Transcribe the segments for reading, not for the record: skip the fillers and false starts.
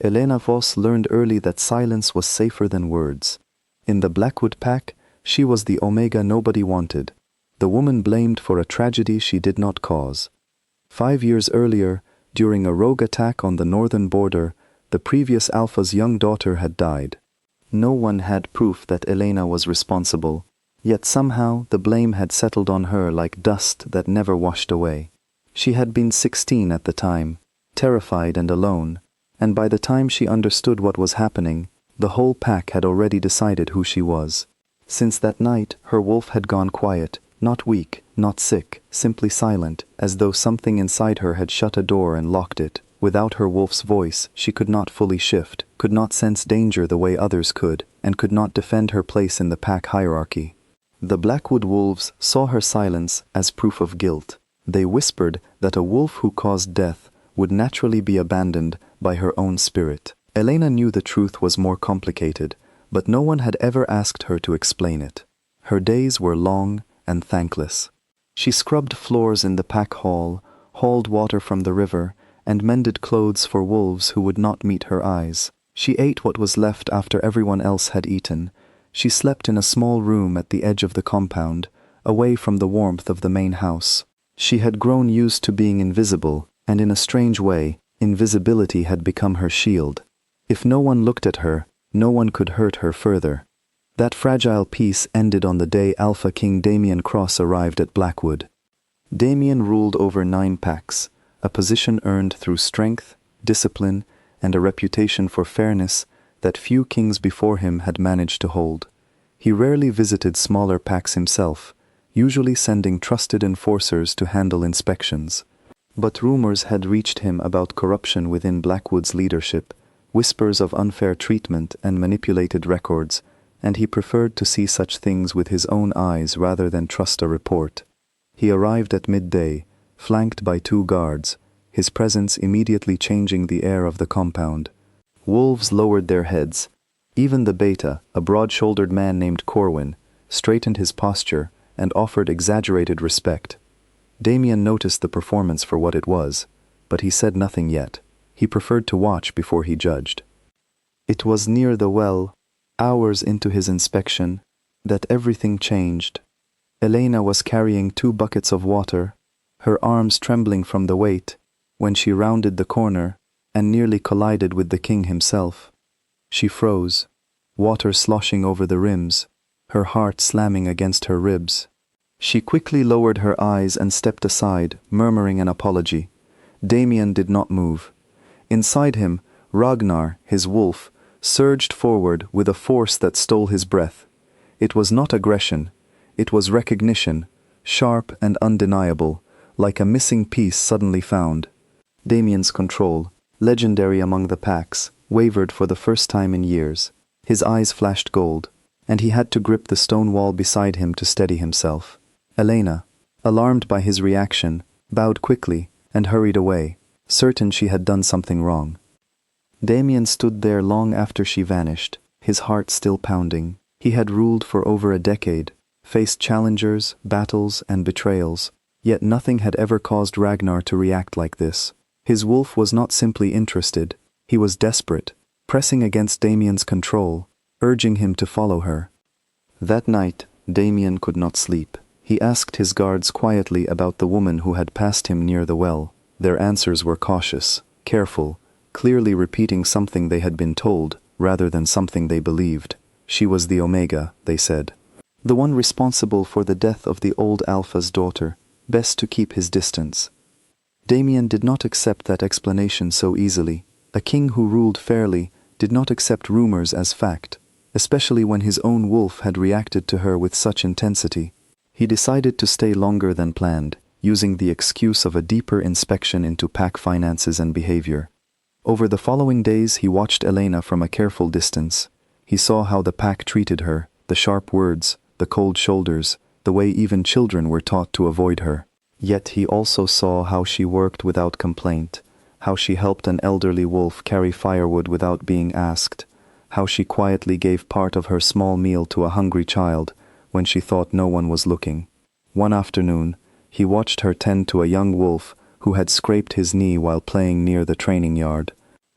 Elena Voss learned early that silence was safer than words. In the Blackwood pack, she was the Omega nobody wanted, the woman blamed for a tragedy she did not cause. 5 years earlier, during a rogue attack on the northern border, the previous Alpha's young daughter had died. No one had proof that Elena was responsible, yet somehow the blame had settled on her like dust that never washed away. She had been 16 at the time, terrified and alone, and by the time she understood what was happening, the whole pack had already decided who she was. Since that night, her wolf had gone quiet, not weak, not sick, simply silent, as though something inside her had shut a door and locked it. Without her wolf's voice, she could not fully shift, could not sense danger the way others could, and could not defend her place in the pack hierarchy. The Blackwood wolves saw her silence as proof of guilt. They whispered that a wolf who caused death would naturally be abandoned by her own spirit. Elena knew the truth was more complicated, but no one had ever asked her to explain it. Her days were long and thankless. She scrubbed floors in the pack hall, hauled water from the river, and mended clothes for wolves who would not meet her eyes. She ate what was left after everyone else had eaten. She slept in a small room at the edge of the compound, away from the warmth of the main house. She had grown used to being invisible, and in a strange way, invisibility had become her shield. If no one looked at her, no one could hurt her further. That fragile peace ended on the day Alpha King Damien Cross arrived at Blackwood. Damien ruled over 9 packs, a position earned through strength, discipline, and a reputation for fairness that few kings before him had managed to hold. He rarely visited smaller packs himself, usually sending trusted enforcers to handle inspections. But rumors had reached him about corruption within Blackwood's leadership, whispers of unfair treatment and manipulated records, and he preferred to see such things with his own eyes rather than trust a report. He arrived at midday, flanked by 2 guards, his presence immediately changing the air of the compound. Wolves lowered their heads. Even the beta, a broad-shouldered man named Corwin, straightened his posture and offered exaggerated respect. Damien noticed the performance for what it was, but he said nothing yet. He preferred to watch before he judged. It was near the well, hours into his inspection, that everything changed. Elena was carrying 2 buckets of water, her arms trembling from the weight, when she rounded the corner and nearly collided with the king himself. She froze, water sloshing over the rims, her heart slamming against her ribs. She quickly lowered her eyes and stepped aside, murmuring an apology. Damien did not move. Inside him, Ragnar, his wolf, surged forward with a force that stole his breath. It was not aggression, it was recognition, sharp and undeniable, like a missing piece suddenly found. Damien's control, legendary among the packs, wavered for the first time in years. His eyes flashed gold, and he had to grip the stone wall beside him to steady himself. Elena, alarmed by his reaction, bowed quickly and hurried away, certain she had done something wrong. Damien stood there long after she vanished, his heart still pounding. He had ruled for over a decade, faced challengers, battles, and betrayals, yet nothing had ever caused Ragnar to react like this. His wolf was not simply interested, he was desperate, pressing against Damien's control, urging him to follow her. That night, Damien could not sleep. He asked his guards quietly about the woman who had passed him near the well. Their answers were cautious, careful, clearly repeating something they had been told, rather than something they believed. She was the Omega, they said. The one responsible for the death of the old Alpha's daughter, best to keep his distance. Damien did not accept that explanation so easily. A king who ruled fairly did not accept rumors as fact, especially when his own wolf had reacted to her with such intensity. He decided to stay longer than planned, using the excuse of a deeper inspection into pack finances and behavior. Over the following days he watched Elena from a careful distance. He saw how the pack treated her, the sharp words, the cold shoulders, the way even children were taught to avoid her. Yet he also saw how she worked without complaint, how she helped an elderly wolf carry firewood without being asked, how she quietly gave part of her small meal to a hungry child when she thought no one was looking. One afternoon, he watched her tend to a young wolf who had scraped his knee while playing near the training yard.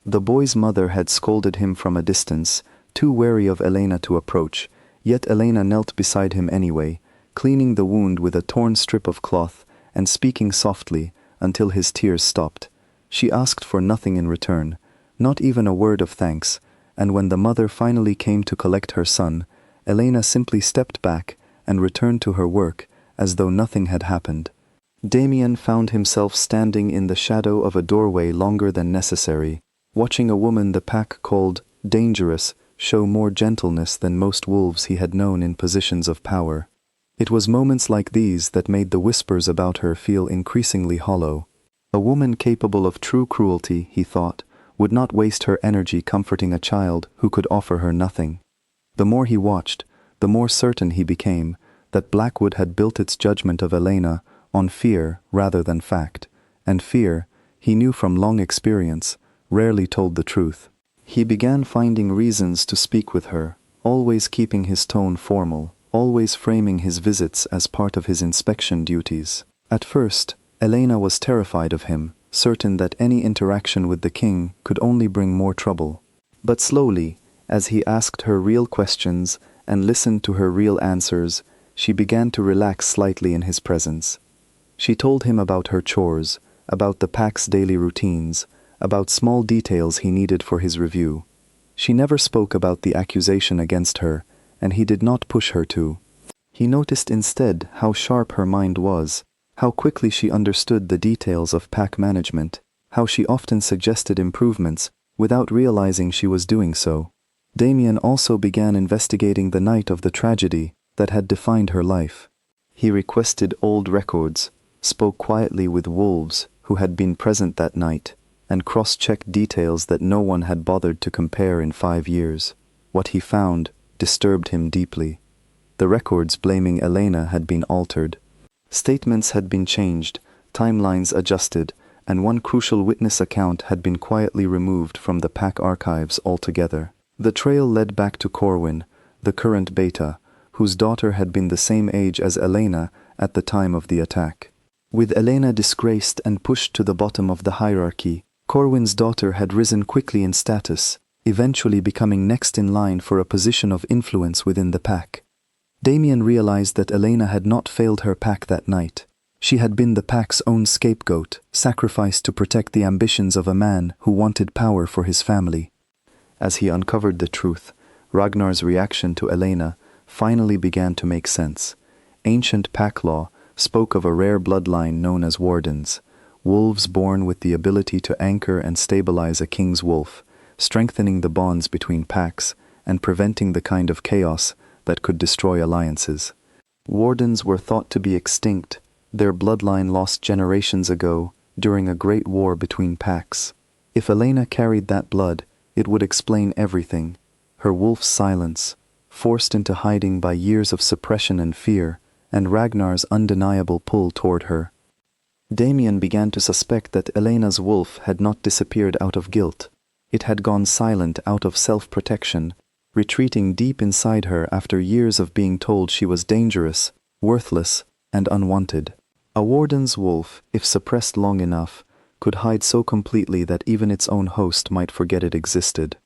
The boy's mother had scolded him from a distance, too wary of Elena to approach, yet Elena knelt beside him anyway, cleaning the wound with a torn strip of cloth and speaking softly until his tears stopped. She asked for nothing in return, not even a word of thanks, and when the mother finally came to collect her son, Elena simply stepped back and returned to her work as though nothing had happened. Damien found himself standing in the shadow of a doorway longer than necessary, watching a woman the pack called dangerous show more gentleness than most wolves he had known in positions of power. It was moments like these that made the whispers about her feel increasingly hollow. A woman capable of true cruelty, he thought, would not waste her energy comforting a child who could offer her nothing. The more he watched, the more certain he became that Blackwood had built its judgment of Elena on fear rather than fact, and fear, he knew from long experience, rarely told the truth. He began finding reasons to speak with her, always keeping his tone formal, always framing his visits as part of his inspection duties. At first, Elena was terrified of him, certain that any interaction with the king could only bring more trouble. But slowly, as he asked her real questions and listened to her real answers, she began to relax slightly in his presence. She told him about her chores, about the pack's daily routines, about small details he needed for his review. She never spoke about the accusation against her, and he did not push her to. He noticed instead how sharp her mind was, how quickly she understood the details of pack management, how she often suggested improvements without realizing she was doing so. Damien also began investigating the night of the tragedy that had defined her life. He requested old records, spoke quietly with wolves who had been present that night, and cross-checked details that no one had bothered to compare in 5 years. What he found disturbed him deeply. The records blaming Elena had been altered. Statements had been changed, timelines adjusted, and one crucial witness account had been quietly removed from the pack archives altogether. The trail led back to Corwin, the current beta, whose daughter had been the same age as Elena at the time of the attack. With Elena disgraced and pushed to the bottom of the hierarchy, Corwin's daughter had risen quickly in status, eventually becoming next in line for a position of influence within the pack. Damien realized that Elena had not failed her pack that night. She had been the pack's own scapegoat, sacrificed to protect the ambitions of a man who wanted power for his family. As he uncovered the truth, Ragnar's reaction to Elena finally began to make sense. Ancient pack law spoke of a rare bloodline known as wardens, wolves born with the ability to anchor and stabilize a king's wolf, strengthening the bonds between packs and preventing the kind of chaos that could destroy alliances. Wardens were thought to be extinct, their bloodline lost generations ago during a great war between packs. If Elena carried that blood, it would explain everything. Her wolf's silence, forced into hiding by years of suppression and fear, and Ragnar's undeniable pull toward her. Damien began to suspect that Elena's wolf had not disappeared out of guilt. It had gone silent out of self-protection, retreating deep inside her after years of being told she was dangerous, worthless, and unwanted. A warden's wolf, if suppressed long enough, could hide so completely that even its own host might forget it existed.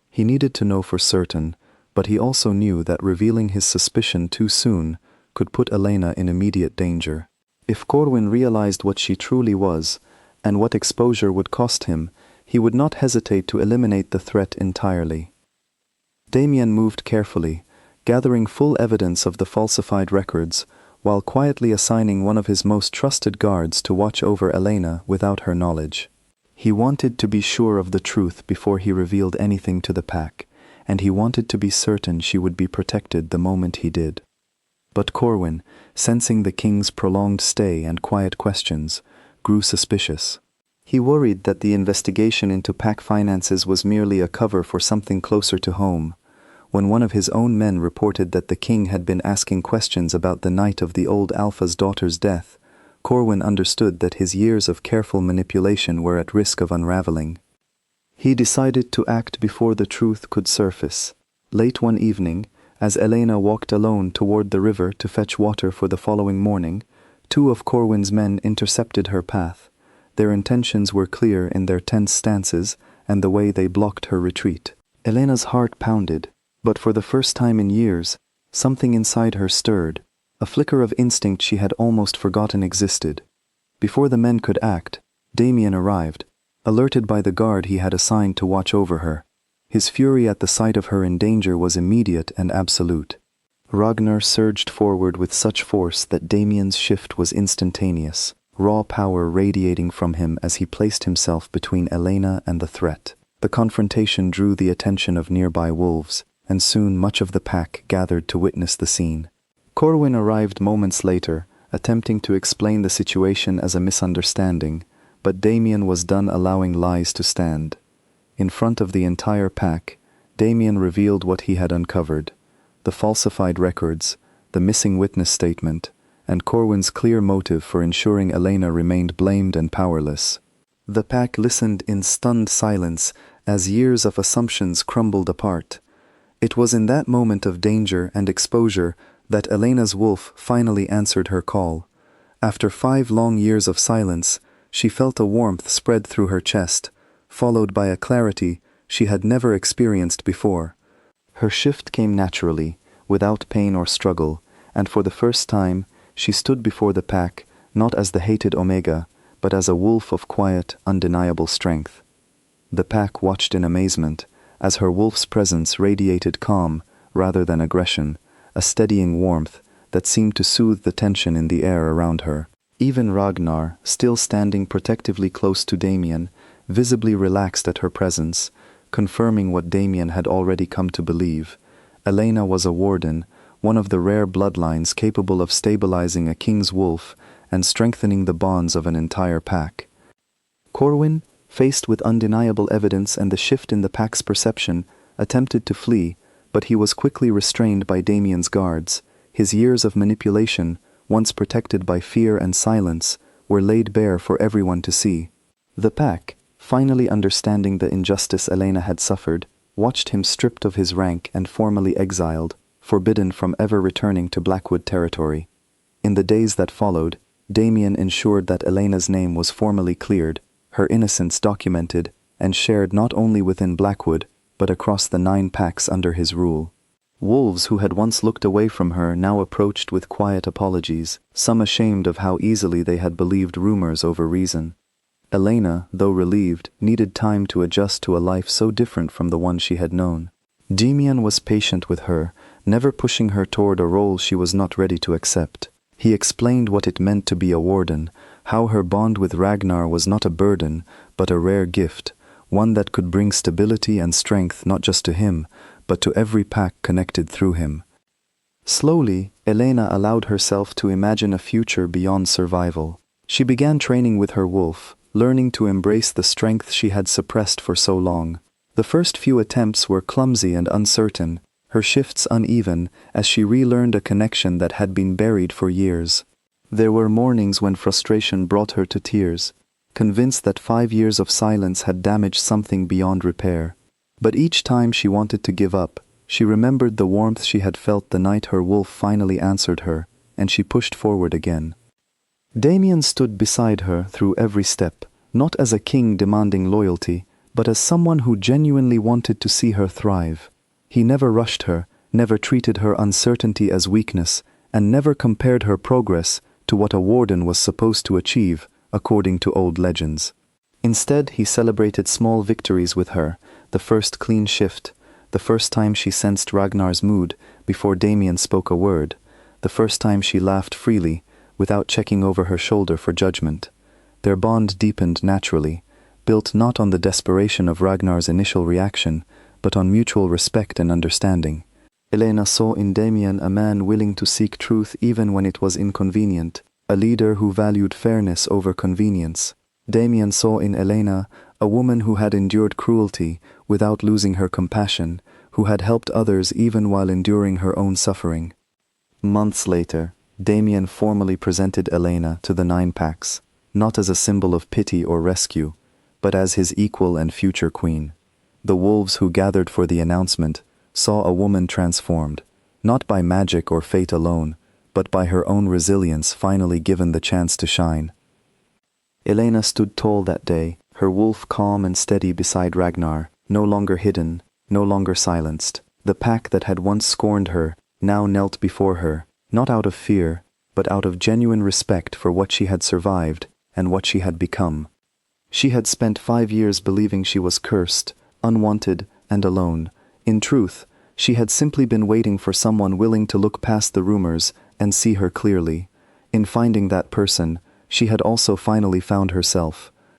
He needed to know for certain, but he also knew that revealing his suspicion too soon could put Elena in immediate danger. If Corwin realized what she truly was, and what exposure would cost him, he would not hesitate to eliminate the threat entirely. Damien moved carefully, gathering full evidence of the falsified records, while quietly assigning one of his most trusted guards to watch over Elena without her knowledge. He wanted to be sure of the truth before he revealed anything to the pack, and he wanted to be certain she would be protected the moment he did. But Corwin, sensing the king's prolonged stay and quiet questions, grew suspicious. He worried that the investigation into pack finances was merely a cover for something closer to home. When one of his own men reported that the king had been asking questions about the night of the old Alpha's daughter's death, Corwin understood that his years of careful manipulation were at risk of unraveling. He decided to act before the truth could surface. Late one evening, as Elena walked alone toward the river to fetch water for the following morning, 2 of Corwin's men intercepted her path. Their intentions were clear in their tense stances and the way they blocked her retreat. Elena's heart pounded, but for the first time in years, something inside her stirred, a flicker of instinct she had almost forgotten existed. Before the men could act, Damien arrived, alerted by the guard he had assigned to watch over her. His fury at the sight of her in danger was immediate and absolute. Ragnar surged forward with such force that Damien's shift was instantaneous, raw power radiating from him as he placed himself between Elena and the threat. The confrontation drew the attention of nearby wolves, and soon much of the pack gathered to witness the scene. Corwin arrived moments later, attempting to explain the situation as a misunderstanding, but Damien was done allowing lies to stand. In front of the entire pack, Damien revealed what he had uncovered: the falsified records, the missing witness statement, and Corwin's clear motive for ensuring Elena remained blamed and powerless. The pack listened in stunned silence as years of assumptions crumbled apart. It was in that moment of danger and exposure that Elena's wolf finally answered her call. After 5 long years of silence, she felt a warmth spread through her chest, followed by a clarity she had never experienced before. Her shift came naturally, without pain or struggle, and for the first time, she stood before the pack, not as the hated Omega, but as a wolf of quiet, undeniable strength. The pack watched in amazement, as her wolf's presence radiated calm rather than aggression, a steadying warmth that seemed to soothe the tension in the air around her. Even Ragnar, still standing protectively close to Damien, visibly relaxed at her presence, confirming what Damien had already come to believe. Elena was a warden, one of the rare bloodlines capable of stabilizing a king's wolf and strengthening the bonds of an entire pack. Corwin, faced with undeniable evidence and the shift in the pack's perception, attempted to flee, but he was quickly restrained by Damien's guards. His years of manipulation, once protected by fear and silence, were laid bare for everyone to see. The pack, finally understanding the injustice Elena had suffered, watched him stripped of his rank and formally exiled, forbidden from ever returning to Blackwood territory. In the days that followed, Damien ensured that Elena's name was formally cleared, her innocence documented, and shared not only within Blackwood, but across the 9 packs under his rule. Wolves who had once looked away from her now approached with quiet apologies, some ashamed of how easily they had believed rumors over reason. Elena, though relieved, needed time to adjust to a life so different from the one she had known. Damien was patient with her, never pushing her toward a role she was not ready to accept. He explained what it meant to be a warden, how her bond with Ragnar was not a burden, but a rare gift, one that could bring stability and strength not just to him, but to every pack connected through him. Slowly, Elena allowed herself to imagine a future beyond survival. She began training with her wolf, learning to embrace the strength she had suppressed for so long. The first few attempts were clumsy and uncertain, her shifts uneven as she relearned a connection that had been buried for years. There were mornings when frustration brought her to tears, convinced that 5 years of silence had damaged something beyond repair. But each time she wanted to give up, she remembered the warmth she had felt the night her wolf finally answered her, and she pushed forward again. Damien stood beside her through every step, not as a king demanding loyalty, but as someone who genuinely wanted to see her thrive. He never rushed her, never treated her uncertainty as weakness, and never compared her progress to what a warden was supposed to achieve, according to old legends. Instead, he celebrated small victories with her, the first clean shift, the first time she sensed Ragnar's mood before Damien spoke a word, the first time she laughed freely, without checking over her shoulder for judgment. Their bond deepened naturally, built not on the desperation of Ragnar's initial reaction, but on mutual respect and understanding. Elena saw in Damien a man willing to seek truth even when it was inconvenient, a leader who valued fairness over convenience. Damien saw in Elena a woman who had endured cruelty without losing her compassion, who had helped others even while enduring her own suffering. Months later, Damien formally presented Elena to the 9 packs, not as a symbol of pity or rescue, but as his equal and future queen. The wolves who gathered for the announcement saw a woman transformed, not by magic or fate alone, but by her own resilience finally given the chance to shine. Elena stood tall that day, her wolf calm and steady beside Ragnar, no longer hidden, no longer silenced. The pack that had once scorned her now knelt before her, not out of fear, but out of genuine respect for what she had survived and what she had become. She had spent 5 years believing she was cursed, unwanted, and alone. In truth, she had simply been waiting for someone willing to look past the rumors and see her clearly. In finding that person, she had also finally found herself,